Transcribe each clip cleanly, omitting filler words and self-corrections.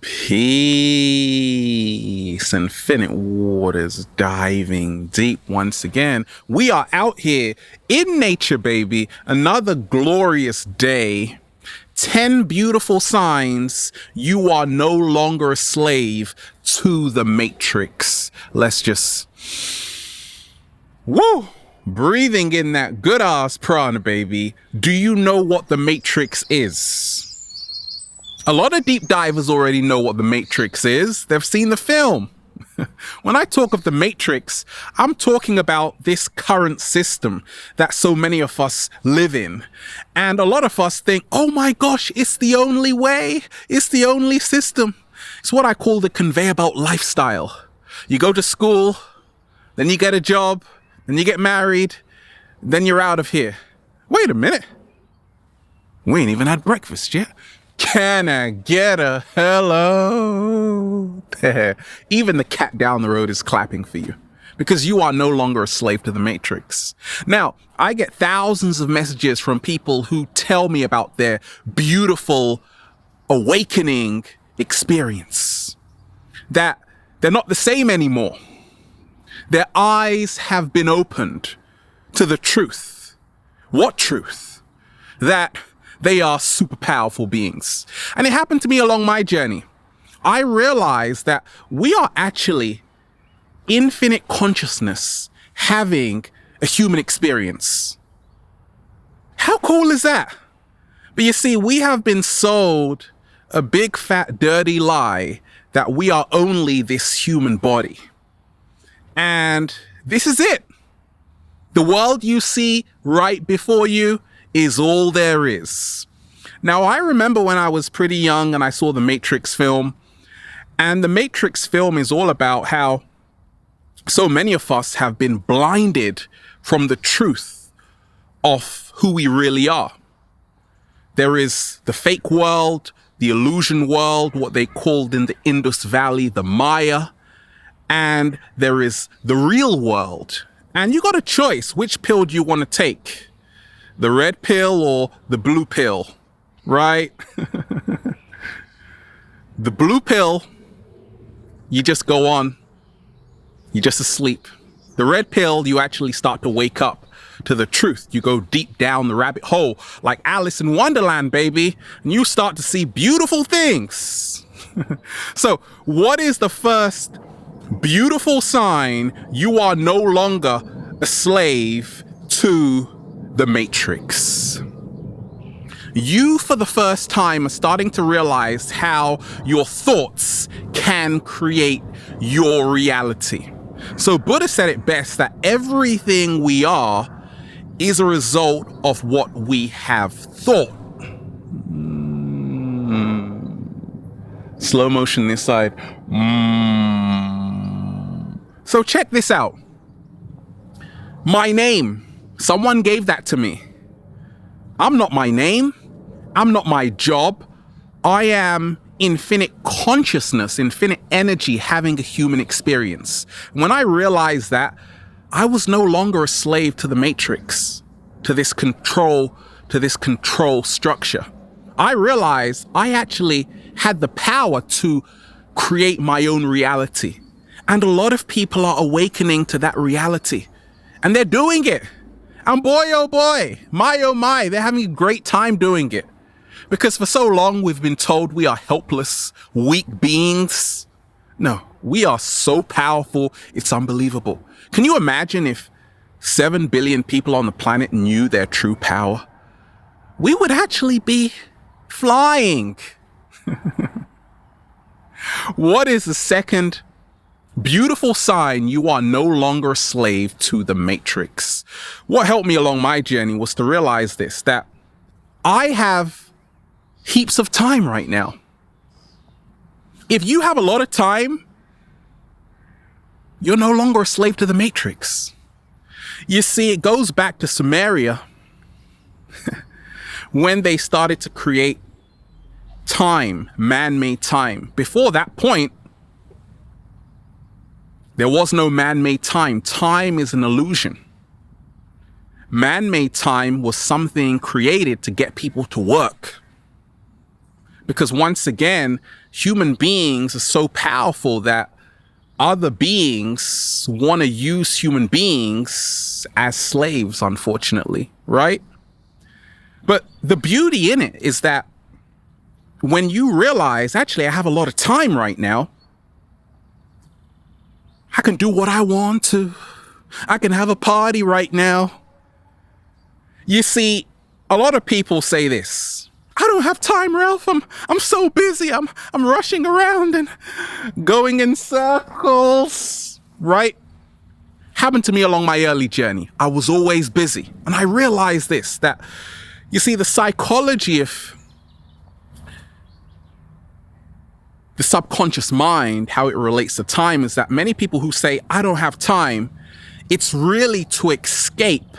Peace, infinite waters, diving deep once again. We are out here in nature, baby. Another glorious day. 10 beautiful signs you are no longer a slave to the Matrix. Let's just... Woo! Breathing in that good ass prana, baby. Do you know what the Matrix is? A lot of deep divers already know what the Matrix is. They've seen the film. When I talk of the Matrix, I'm talking about this current system that so many of us live in. And a lot of us think, oh my gosh, it's the only way. It's the only system. It's what I call the conveyor belt lifestyle. You go to school, then you get a job, then you get married, then you're out of here. Wait a minute. We ain't even had breakfast yet. Can I get a hello? Even the cat down the road is clapping for you because you are no longer a slave to the Matrix. Now, I get thousands of messages from people who tell me about their beautiful awakening experience, that they're not the same anymore. Their eyes have been opened to the truth. What truth? That they are super powerful beings. And it happened to me along my journey. I realized that we are actually infinite consciousness having a human experience. How cool is that? But you see, we have been sold a big, fat, dirty lie that we are only this human body. And this is it. The world you see right before you is all there is. Now, I remember when I was pretty young and I saw the Matrix film, and the Matrix film is all about how so many of us have been blinded from the truth of who we really are. There is the fake world, the illusion world, what they called in the Indus Valley, the Maya, and there is the real world. And you got a choice. Which pill do you want to take? The red pill or the blue pill, right? The blue pill, you just go on. You're just asleep. The red pill, you actually start to wake up to the truth. You go deep down the rabbit hole, like Alice in Wonderland, baby, and you start to see beautiful things. So what is the first beautiful sign you are no longer a slave to the Matrix? You, for the first time, are starting to realize how your thoughts can create your reality. So Buddha said it best, that everything we are is a result of what we have thought. Slow motion this side. So check this out. My name. Someone gave that to me. I'm not my name. I'm not my job. I am infinite consciousness, infinite energy having a human experience. When I realized that, I was no longer a slave to the Matrix, to this control structure. I realized I actually had the power to create my own reality. And a lot of people are awakening to that reality. And they're doing it. And boy, oh my, they're having a great time doing it. Because for so long we've been told we are helpless, weak beings. No, we are so powerful, it's unbelievable. Can you imagine if 7 billion people on the planet knew their true power? We would actually be flying. What is the second beautiful sign you are no longer a slave to the Matrix? What helped me along my journey was to realize this, that I have heaps of time right now. If you have a lot of time, you're no longer a slave to the Matrix. You see, it goes back to Sumeria when they started to create time, man-made time. Before that point, there was no man-made time. Time is an illusion. Man-made time was something created to get people to work. Because once again, human beings are so powerful that other beings want to use human beings as slaves, unfortunately, right? But the beauty in it is that when you realize, actually, I have a lot of time right now, I can do what I want to. I can have a party right now. You see, a lot of people say this. I don't have time, Ralph. I'm so busy. I'm rushing around and going in circles, right? Happened to me along my early journey. I was always busy. And I realized this, that, you see, the psychology of the subconscious mind, how it relates to time, is that many people who say, I don't have time, it's really to escape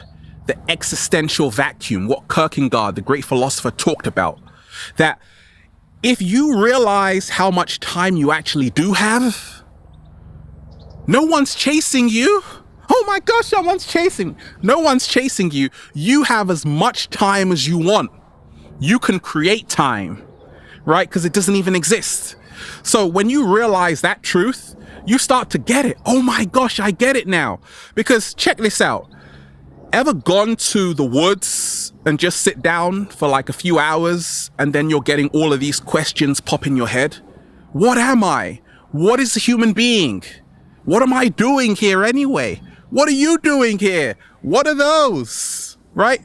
the existential vacuum, what Kierkegaard, the great philosopher, talked about. That if you realize how much time you actually do have, no one's chasing you. Oh my gosh, someone's chasing. No one's chasing you. You have as much time as you want. You can create time, right? Because it doesn't even exist. So when you realize that truth, you start to get it. Oh my gosh, I get it now. Because check this out. Ever gone to the woods and just sit down for like a few hours and then you're getting all of these questions pop in your head? What am I? What is a human being? What am I doing here anyway? What are you doing here? What are those? Right?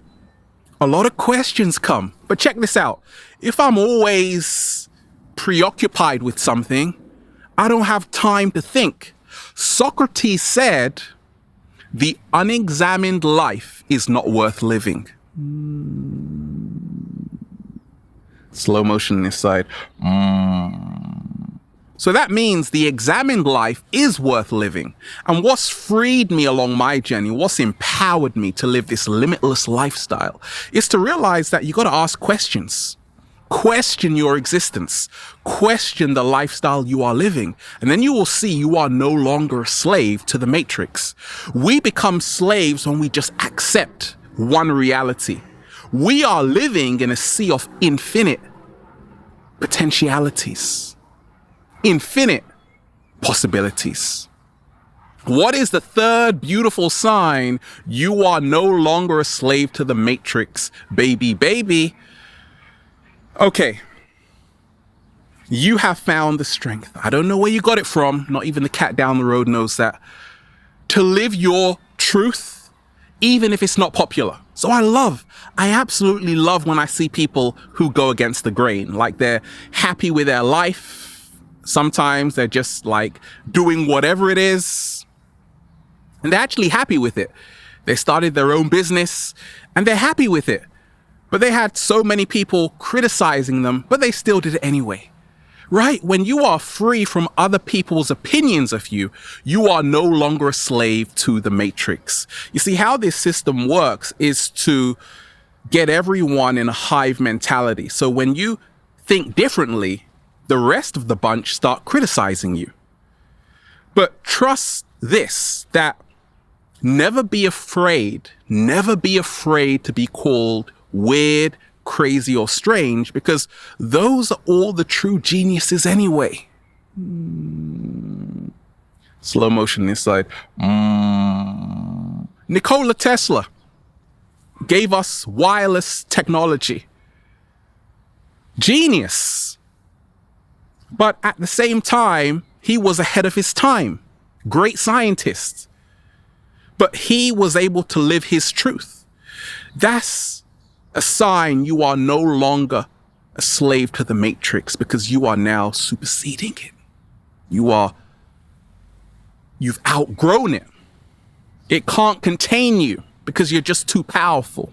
A lot of questions come. But check this out. If I'm always preoccupied with something, I don't have time to think. Socrates said, the unexamined life is not worth living. Slow motion this side. So that means the examined life is worth living. And what's freed me along my journey, what's empowered me to live this limitless lifestyle, is to realize that you got to ask questions. Question your existence. Question the lifestyle you are living. And then you will see you are no longer a slave to the matrix. We become slaves when we just accept one reality. We are living in a sea of infinite potentialities. Infinite possibilities. What is the third beautiful sign? You are no longer a slave to the matrix, baby. Okay, you have found the strength. I don't know where you got it from. Not even the cat down the road knows that. To live your truth, even if it's not popular. So I absolutely love when I see people who go against the grain. Like they're happy with their life. Sometimes they're just like doing whatever it is. And they're actually happy with it. They started their own business and they're happy with it. But they had so many people criticizing them, but they still did it anyway, right? When you are free from other people's opinions of you, you are no longer a slave to the matrix. You see, how this system works is to get everyone in a hive mentality. So when you think differently, the rest of the bunch start criticizing you. But trust this, that never be afraid to be called weird, crazy, or strange, because those are all the true geniuses anyway. Slow motion this side. Nikola Tesla gave us wireless technology. Genius. But at the same time, he was ahead of his time. Great scientist. But he was able to live his truth. That's a sign you are no longer a slave to the matrix, because you are now superseding it. You've outgrown it. It can't contain you because you're just too powerful.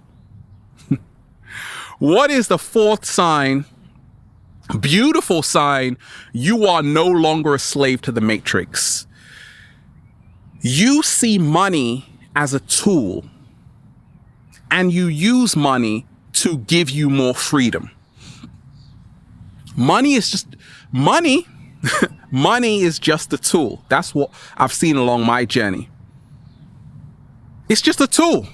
What is the fourth sign? Beautiful sign. You are no longer a slave to the matrix. You see money as a tool, and you use money to give you more freedom. Money is just money. Money is just a tool. That's what I've seen along my journey. It's just a tool.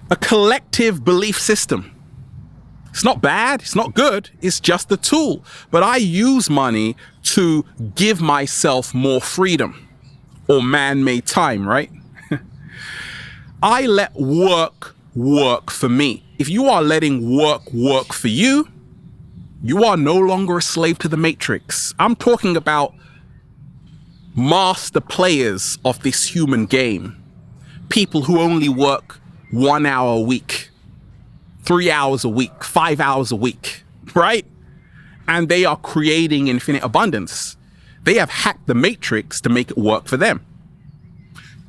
A collective belief system. It's not bad. It's not good. It's just a tool. But I use money to give myself more freedom or man-made time, right? I let work for me. If you are letting work for you, you are no longer a slave to the matrix. I'm talking about master players of this human game. People who only work 1 hour a week, 3 hours a week, 5 hours a week, right? And they are creating infinite abundance. They have hacked the matrix to make it work for them.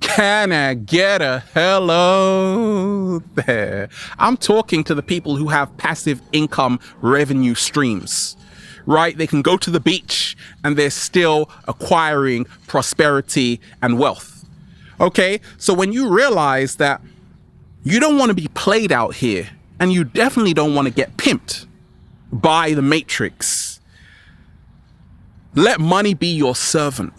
Can I get a hello there? I'm talking to the people who have passive income revenue streams, right? They can go to the beach and they're still acquiring prosperity and wealth. Okay, so when you realize that you don't want to be played out here, and you definitely don't want to get pimped by the matrix, let money be your servant.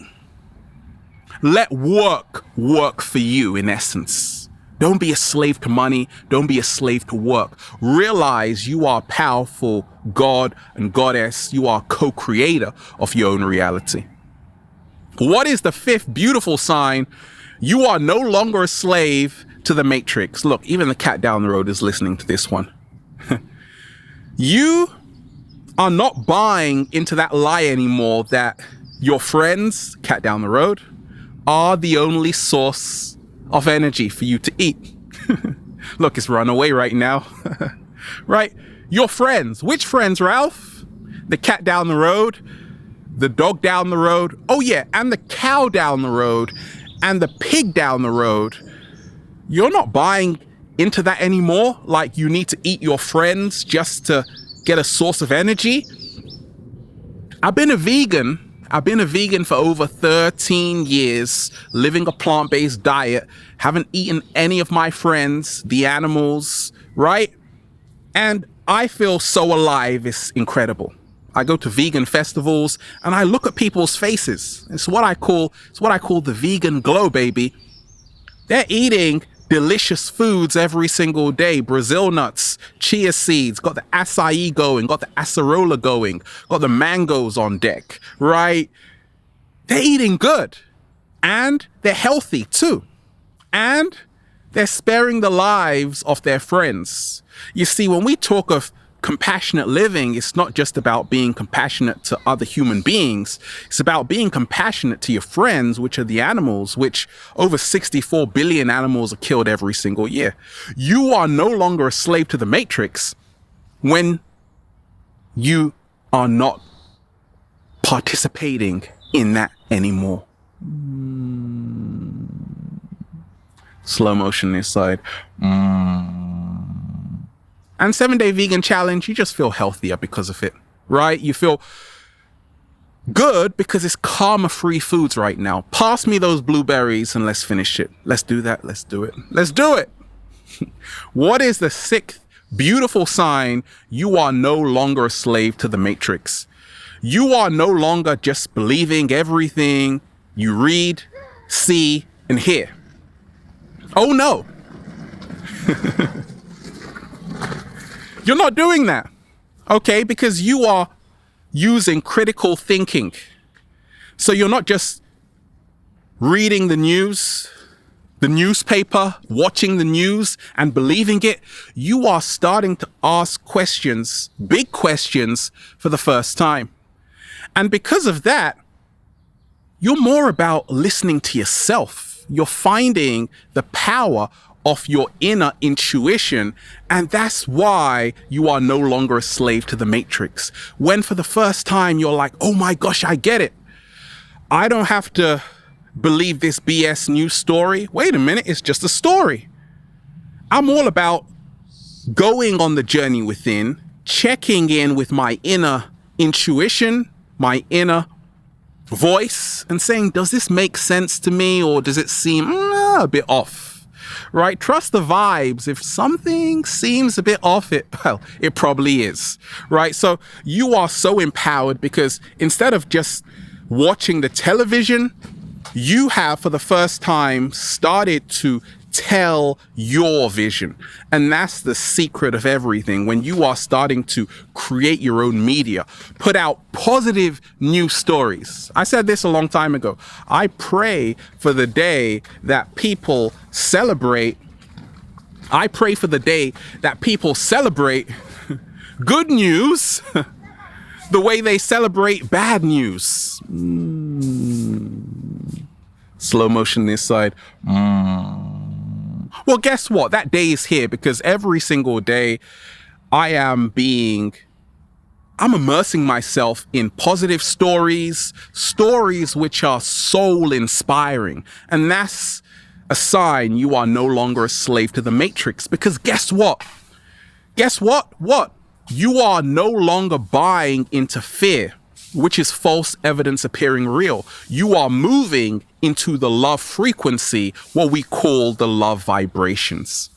Let work for you, in essence. Don't be a slave to money. Don't be a slave to work. Realize you are powerful God and goddess. You are co-creator of your own reality. What is the fifth beautiful sign? You are no longer a slave to the matrix. Look, even the cat down the road is listening to this one. You are not buying into that lie anymore that your friends, cat down the road, are the only source of energy for you to eat. Look, it's run away right now. Right? Your friends. Which friends, Ralph? The cat down the road, the dog down the road, oh yeah, and the cow down the road, and the pig down the road. You're not buying into that anymore, like you need to eat your friends just to get a source of energy. I've been a vegan for over 13 years, living a plant-based diet, haven't eaten any of my friends, the animals, right? And I feel so alive, it's incredible. I go to vegan festivals and I look at people's faces. It's what I call the vegan glow, baby. They're eating delicious foods every single day. Brazil nuts, chia seeds, got the acai going, got the acerola going, got the mangoes on deck, right? They're eating good and they're healthy too. And they're sparing the lives of their friends. You see, when we talk of compassionate living, it's not just about being compassionate to other human beings. It's about being compassionate to your friends, which are the animals, which over 64 billion animals are killed every single year. You are no longer a slave to the matrix when you are not participating in that anymore. Slow motion this side. And 7-day vegan challenge, you just feel healthier because of it, right? You feel good because it's karma-free foods right now. Pass me those blueberries and let's finish it. Let's do that. Let's do it. Let's do it. What is the sixth beautiful sign? You are no longer a slave to the matrix. You are no longer just believing everything you read, see, and hear. Oh no. You're not doing that, okay? Because you are using critical thinking. So you're not just reading the news, the newspaper, watching the news and believing it. You are starting to ask questions, big questions, for the first time. And because of that, you're more about listening to yourself. You're finding the power of your inner intuition, and that's why you are no longer a slave to the matrix. When for the first time you're like, oh my gosh, I get it. I don't have to believe this BS news story. Wait a minute, it's just a story. I'm all about going on the journey within, checking in with my inner intuition, my inner voice, and saying, does this make sense to me, or does it seem a bit off? Right? Trust the vibes. If something seems a bit off, it probably is. Right? So you are so empowered because instead of just watching the television, you have for the first time started to tell your vision. And that's the secret of everything. When you are starting to create your own media, put out positive news stories. I said this a long time ago. I pray for the day that people celebrate. I pray for the day that people celebrate good news the way they celebrate bad news. Slow motion this side. Well, guess what? That day is here because every single day I'm immersing myself in positive stories which are soul inspiring. And that's a sign you are no longer a slave to the matrix, because guess what? What? You are no longer buying into fear, which is false evidence appearing real. You are moving into the love frequency, what we call the love vibrations.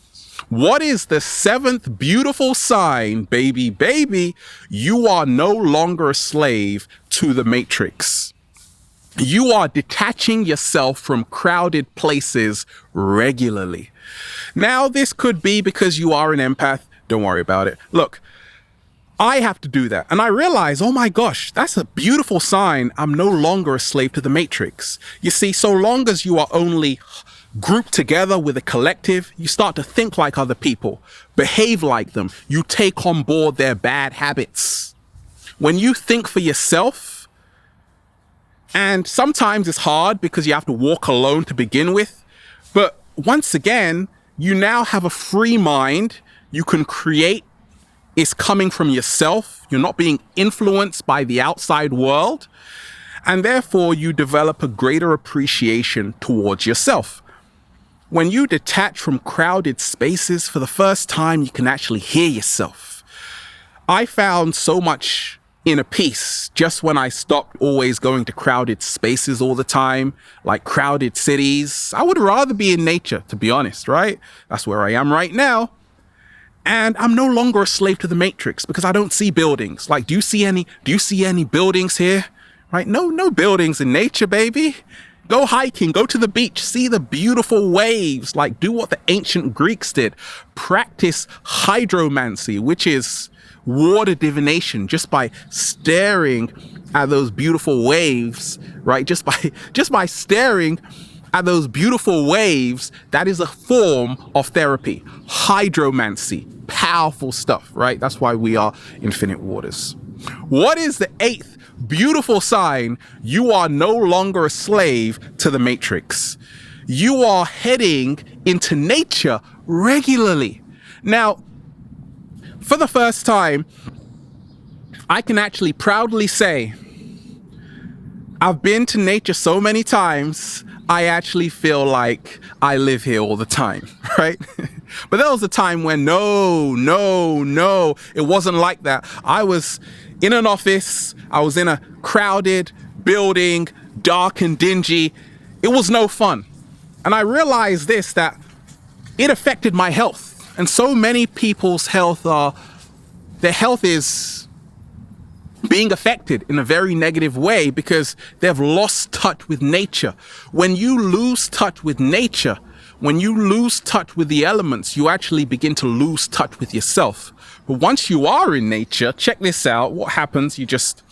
What is the seventh beautiful sign, baby? You are no longer a slave to the matrix. You are detaching yourself from crowded places regularly. Now, this could be because you are an empath. Don't worry about it. Look, I have to do that. And I realize, oh my gosh, that's a beautiful sign. I'm no longer a slave to the matrix. You see, so long as you are only grouped together with a collective, you start to think like other people, behave like them. You take on board their bad habits. When you think for yourself, and sometimes it's hard because you have to walk alone to begin with, but once again, you now have a free mind. You can create. It's coming from yourself. You're not being influenced by the outside world. And therefore, you develop a greater appreciation towards yourself. When you detach from crowded spaces for the first time, you can actually hear yourself. I found so much inner peace just when I stopped always going to crowded spaces all the time, like crowded cities. I would rather be in nature, to be honest, right? That's where I am right now. And I'm no longer a slave to the matrix because I don't see buildings. Like, do you see any buildings here? Right? No buildings in nature, baby. Go hiking, go to the beach, see the beautiful waves. Like, do what the ancient Greeks did. Practice hydromancy, which is water divination, just by staring at those beautiful waves, right? Just by staring at those beautiful waves, that is a form of therapy. Hydromancy, powerful stuff, right? That's why we are infinite waters. What is the eighth beautiful sign? You are no longer a slave to the matrix. You are heading into nature regularly. Now, for the first time, I can actually proudly say I've been to nature so many times, I actually feel like I live here all the time, right? But there was a time when no, it wasn't like that. I was in an office, I was in a crowded building, dark and dingy. It was no fun. And I realized that it affected my health. And so many people's their health is being affected in a very negative way because they've lost touch with nature. When you lose touch with nature, when you lose touch with the elements, you actually begin to lose touch with yourself. But once you are in nature, check this out. What happens? You just,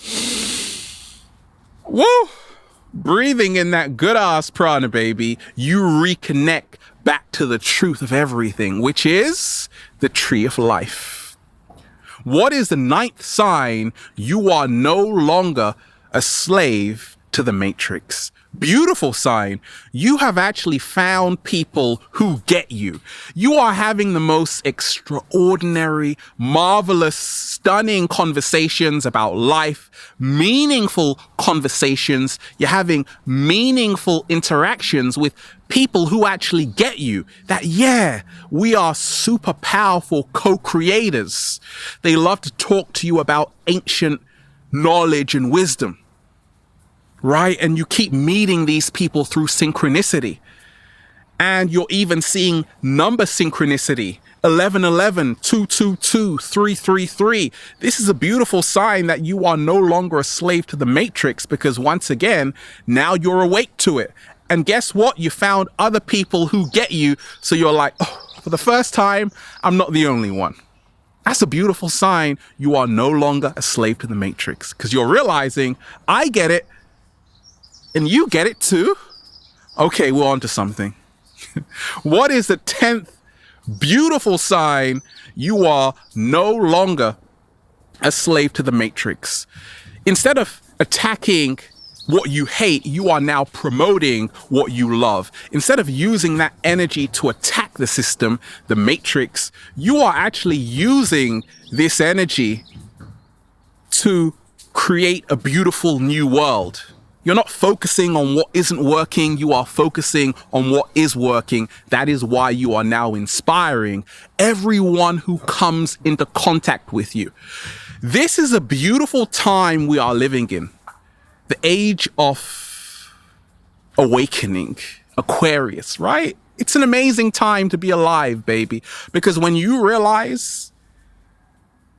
breathing in that good ass prana, baby, you reconnect back to the truth of everything, which is the tree of life. What is the ninth sign? You are no longer a slave to the matrix. Beautiful sign. You have actually found people who get you. You are having the most extraordinary, marvelous, stunning conversations about life, meaningful conversations. You're having meaningful interactions with people who actually get you. That, yeah, we are super powerful co-creators. They love to talk to you about ancient knowledge and wisdom. Right? And you keep meeting these people through synchronicity. And you're even seeing number synchronicity. 1111, 222, 333. This is a beautiful sign that you are no longer a slave to the matrix because once again, now you're awake to it. And guess what? You found other people who get you. So you're like, oh, for the first time, I'm not the only one. That's a beautiful sign. You are no longer a slave to the matrix because you're realizing I get it and you get it too. Okay, we're on to something. What is the 10th beautiful sign you are no longer a slave to the matrix? Instead of attacking what you hate, you are now promoting what you love. Instead of using that energy to attack the system, the matrix, you are actually using this energy to create a beautiful new world. You're not focusing on what isn't working. You are focusing on what is working. That is why you are now inspiring everyone who comes into contact with you. This is a beautiful time we are living in. The age of awakening, Aquarius, right? It's an amazing time to be alive, baby. Because when you realize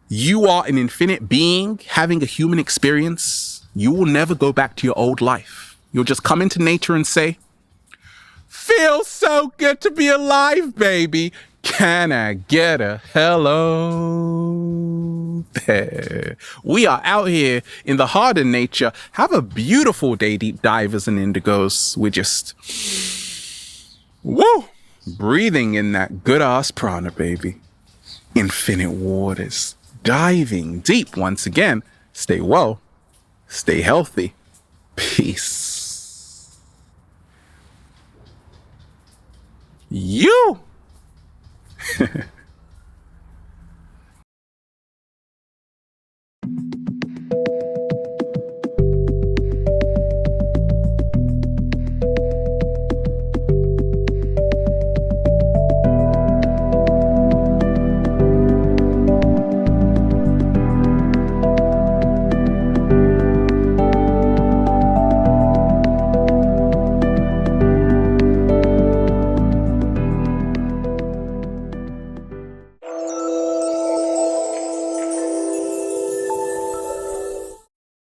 you are an infinite being having a human experience, you will never go back to your old life. You'll just come into nature and say, feels so good to be alive, baby. Can I get a hello there? We are out here in the heart of nature. Have a beautiful day, deep divers and indigos. We're just, woo, breathing in that good ass prana, baby. Infinite waters, diving deep once again. Stay well, stay healthy. Peace. You.